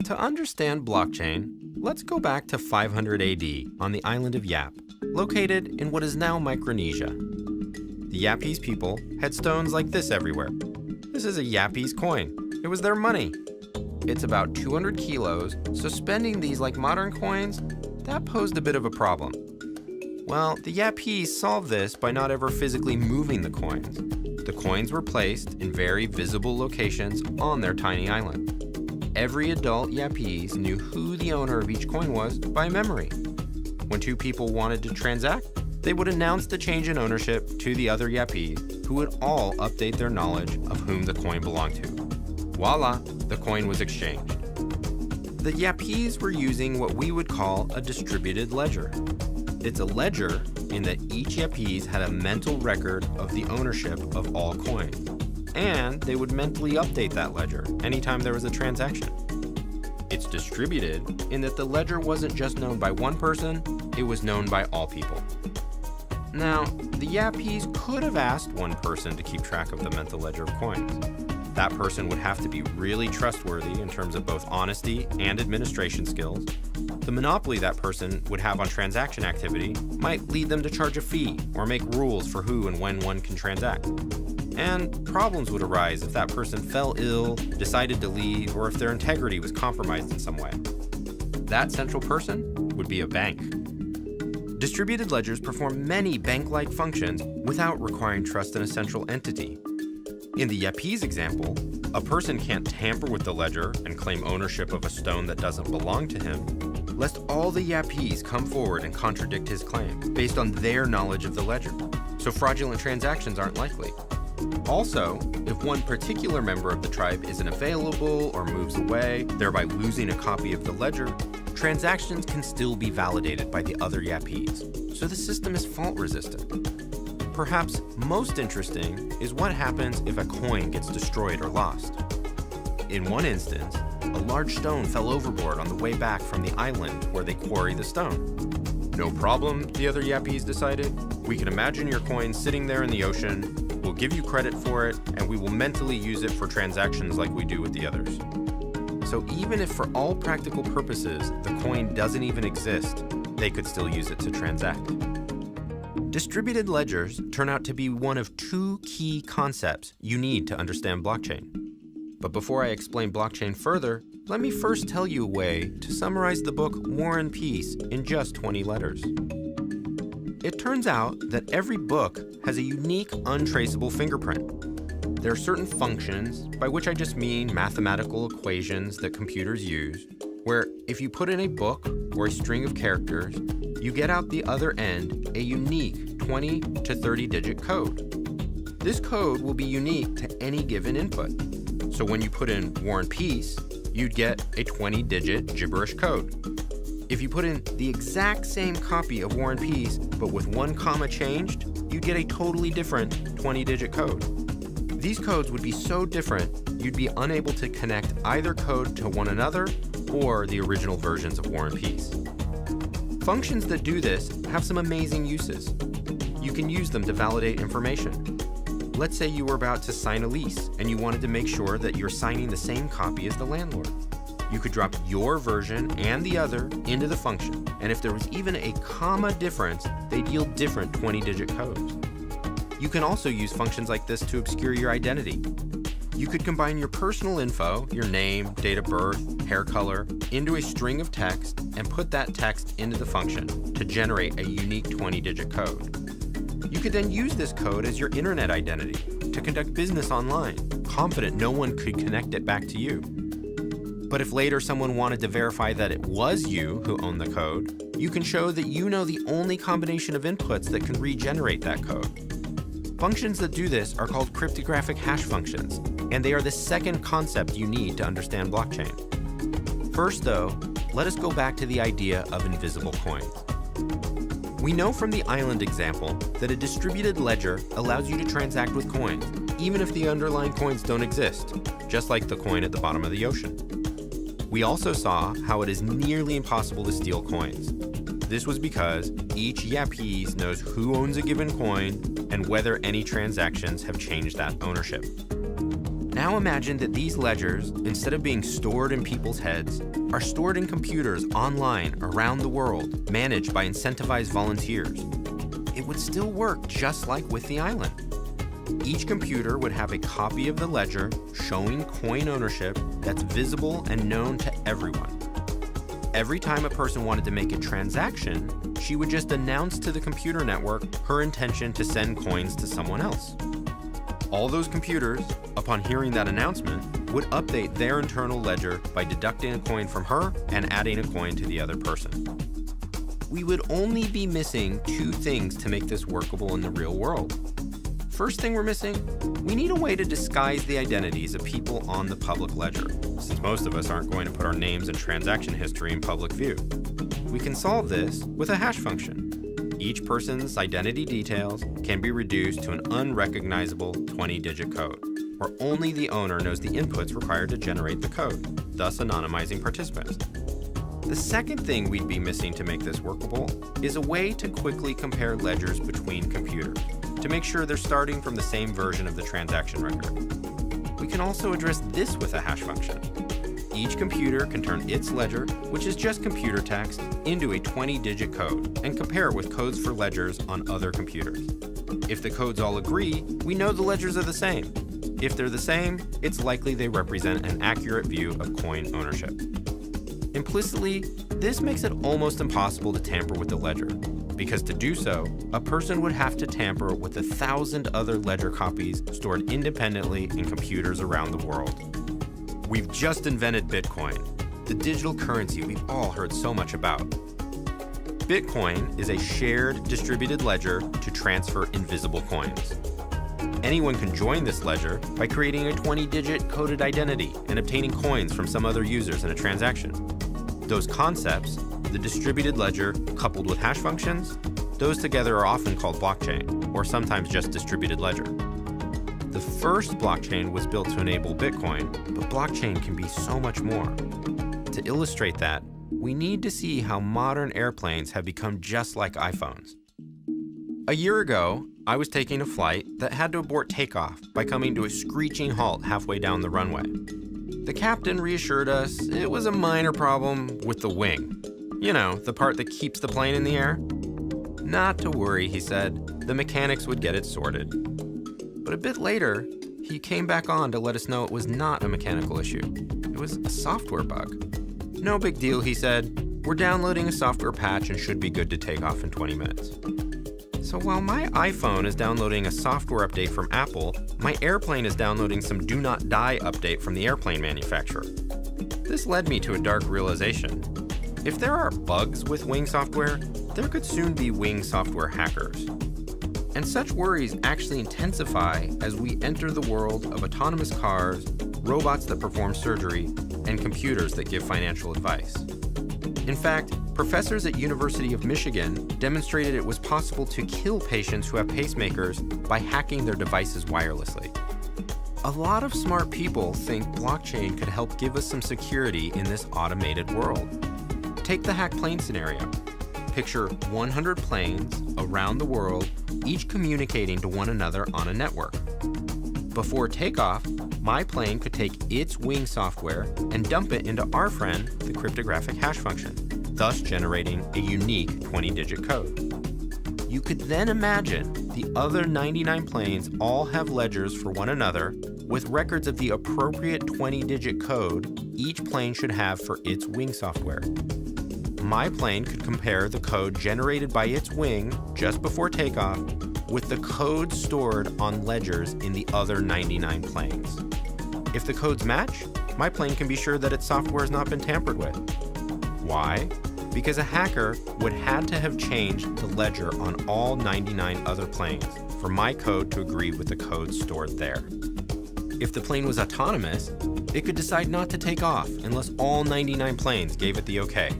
To understand blockchain, let's go back to 500 AD on the island of Yap, located in what is now Micronesia. The Yapese people had stones like this everywhere. This is a Yapese coin. It was their money. It's about 200 kilos, so spending these like modern coins, that posed a bit of a problem. Well, the Yapese solved this by not ever physically moving the coins. The coins were placed in very visible locations on their tiny island. Every adult Yapese knew who the owner of each coin was by memory. When two people wanted to transact, they would announce the change in ownership to the other Yapese, who would all update their knowledge of whom the coin belonged to. Voila, the coin was exchanged. The Yapese were using what we would call a distributed ledger. It's a ledger in that each Yapese had a mental record of the ownership of all coins, and they would mentally update that ledger anytime there was a transaction. It's distributed in that the ledger wasn't just known by one person, it was known by all people. Now, the Yapese could have asked one person to keep track of the mental ledger of coins. That person would have to be really trustworthy in terms of both honesty and administration skills. The monopoly that person would have on transaction activity might lead them to charge a fee or make rules for who and when one can transact. And problems would arise if that person fell ill, decided to leave, or if their integrity was compromised in some way. That central person would be a bank. Distributed ledgers perform many bank-like functions without requiring trust in a central entity. In the Yapese example, a person can't tamper with the ledger and claim ownership of a stone that doesn't belong to him, lest all the Yapese come forward and contradict his claim based on their knowledge of the ledger, so fraudulent transactions aren't likely. Also, if one particular member of the tribe isn't available or moves away, thereby losing a copy of the ledger, transactions can still be validated by the other Yapese, so the system is fault-resistant. Perhaps most interesting is what happens if a coin gets destroyed or lost. In one instance, a large stone fell overboard on the way back from the island where they quarry the stone. No problem, the other Yapese decided. We can imagine your coin sitting there in the ocean, we'll give you credit for it, and we will mentally use it for transactions like we do with the others. So even if for all practical purposes the coin doesn't even exist, they could still use it to transact. Distributed ledgers turn out to be one of two key concepts you need to understand blockchain. But before I explain blockchain further, let me first tell you a way to summarize the book War and Peace in just 20 letters. It turns out that every book has a unique, untraceable fingerprint. There are certain functions, by which I just mean mathematical equations that computers use, where if you put in a book or a string of characters, you get out the other end a unique 20 to 30-digit code. This code will be unique to any given input. So when you put in War and Peace, you'd get a 20-digit gibberish code. If you put in the exact same copy of War and Peace, but with one comma changed, you'd get a totally different 20-digit code. These codes would be so different, you'd be unable to connect either code to one another or the original versions of War and Peace. Functions that do this have some amazing uses. You can use them to validate information. Let's say you were about to sign a lease and you wanted to make sure that you're signing the same copy as the landlord. You could drop your version and the other into the function, and if there was even a comma difference, they'd yield different 20-digit codes. You can also use functions like this to obscure your identity. You could combine your personal info, your name, date of birth, hair color, into a string of text and put that text into the function to generate a unique 20-digit code. You could then use this code as your internet identity to conduct business online, confident no one could connect it back to you. But if later someone wanted to verify that it was you who owned the code, you can show that you know the only combination of inputs that can regenerate that code. Functions that do this are called cryptographic hash functions, and they are the second concept you need to understand blockchain. First, though, let us go back to the idea of invisible coins. We know from the island example that a distributed ledger allows you to transact with coins, even if the underlying coins don't exist, just like the coin at the bottom of the ocean. We also saw how it is nearly impossible to steal coins. This was because each Yapese knows who owns a given coin and whether any transactions have changed that ownership. Now Now imagine that these ledgers, instead of being stored in people's heads, are stored in computers online around the world, managed by incentivized volunteers. It would still work just like with the island. Each computer would have a copy of the ledger showing coin ownership that's visible and known to everyone. Every time a person wanted to make a transaction, she would just announce to the computer network her intention to send coins to someone else. All those computers, upon hearing that announcement, would update their internal ledger by deducting a coin from her and adding a coin to the other person. We would only be missing two things to make this workable in the real world. First thing we're missing, we need a way to disguise the identities of people on the public ledger, since most of us aren't going to put our names and transaction history in public view. We can solve this with a hash function. Each person's identity details can be reduced to an unrecognizable 20-digit code, where only the owner knows the inputs required to generate the code, thus anonymizing participants. The second thing we'd be missing to make this workable is a way to quickly compare ledgers between computers, to make sure they're starting from the same version of the transaction record. We can also address this with a hash function. Each computer can turn its ledger, which is just computer text, into a 20-digit code and compare it with codes for ledgers on other computers. If the codes all agree, we know the ledgers are the same. If they're the same, it's likely they represent an accurate view of coin ownership. Implicitly, this makes it almost impossible to tamper with the ledger, because to do so, a person would have to tamper with 1,000 other ledger copies stored independently in computers around the world. We've just invented Bitcoin, the digital currency we've all heard so much about. Bitcoin is a shared distributed ledger to transfer invisible coins. Anyone can join this ledger by creating a 20-digit coded identity and obtaining coins from some other users in a transaction. Those concepts, the distributed ledger coupled with hash functions, those together are often called blockchain, or sometimes just distributed ledger. The first blockchain was built to enable Bitcoin, but blockchain can be so much more. To illustrate that, we need to see how modern airplanes have become just like iPhones. A year ago, I was taking a flight that had to abort takeoff by coming to a screeching halt halfway down the runway. The captain reassured us it was a minor problem with the wing. You know, the part that keeps the plane in the air. Not to worry, he said. The mechanics would get it sorted. But a bit later, he came back on to let us know it was not a mechanical issue. It was a software bug. No big deal, he said. We're downloading a software patch and should be good to take off in 20 minutes. So while my iPhone is downloading a software update from Apple, my airplane is downloading some Do Not Die update from the airplane manufacturer. This led me to a dark realization. If there are bugs with Wing software, there could soon be Wing software hackers. And such worries actually intensify as we enter the world of autonomous cars, robots that perform surgery, and computers that give financial advice. In fact, professors at University of Michigan demonstrated it was possible to kill patients who have pacemakers by hacking their devices wirelessly. A lot of smart people think blockchain could help give us some security in this automated world. Take the hacked plane scenario. Picture 100 planes around the world, each communicating to one another on a network. Before takeoff, my plane could take its Wing software and dump it into our friend, the cryptographic hash function, thus generating a unique 20-digit code. You could then imagine the other 99 planes all have ledgers for one another with records of the appropriate 20-digit code each plane should have for its Wing software. My plane could compare the code generated by its Wing just before takeoff with the code stored on ledgers in the other 99 planes. If the codes match, my plane can be sure that its software has not been tampered with. Why? Because a hacker would have to have changed the ledger on all 99 other planes for my code to agree with the code stored there. If the plane was autonomous, it could decide not to take off unless all 99 planes gave it the okay.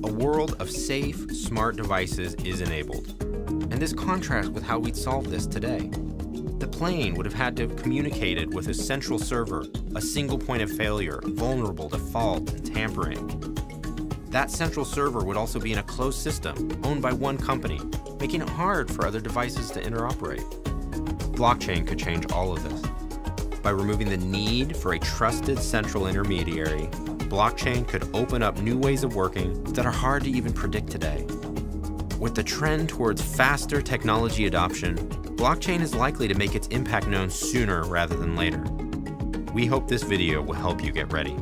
A world of safe, smart devices is enabled. And this contrasts with how we'd solve this today. The plane would have had to have communicated with a central server, a single point of failure, vulnerable to fault and tampering. That central server would also be in a closed system, owned by one company, making it hard for other devices to interoperate. Blockchain could change all of this. By removing the need for a trusted central intermediary, blockchain could open up new ways of working that are hard to even predict today. With the trend towards faster technology adoption, blockchain is likely to make its impact known sooner rather than later. We hope this video will help you get ready.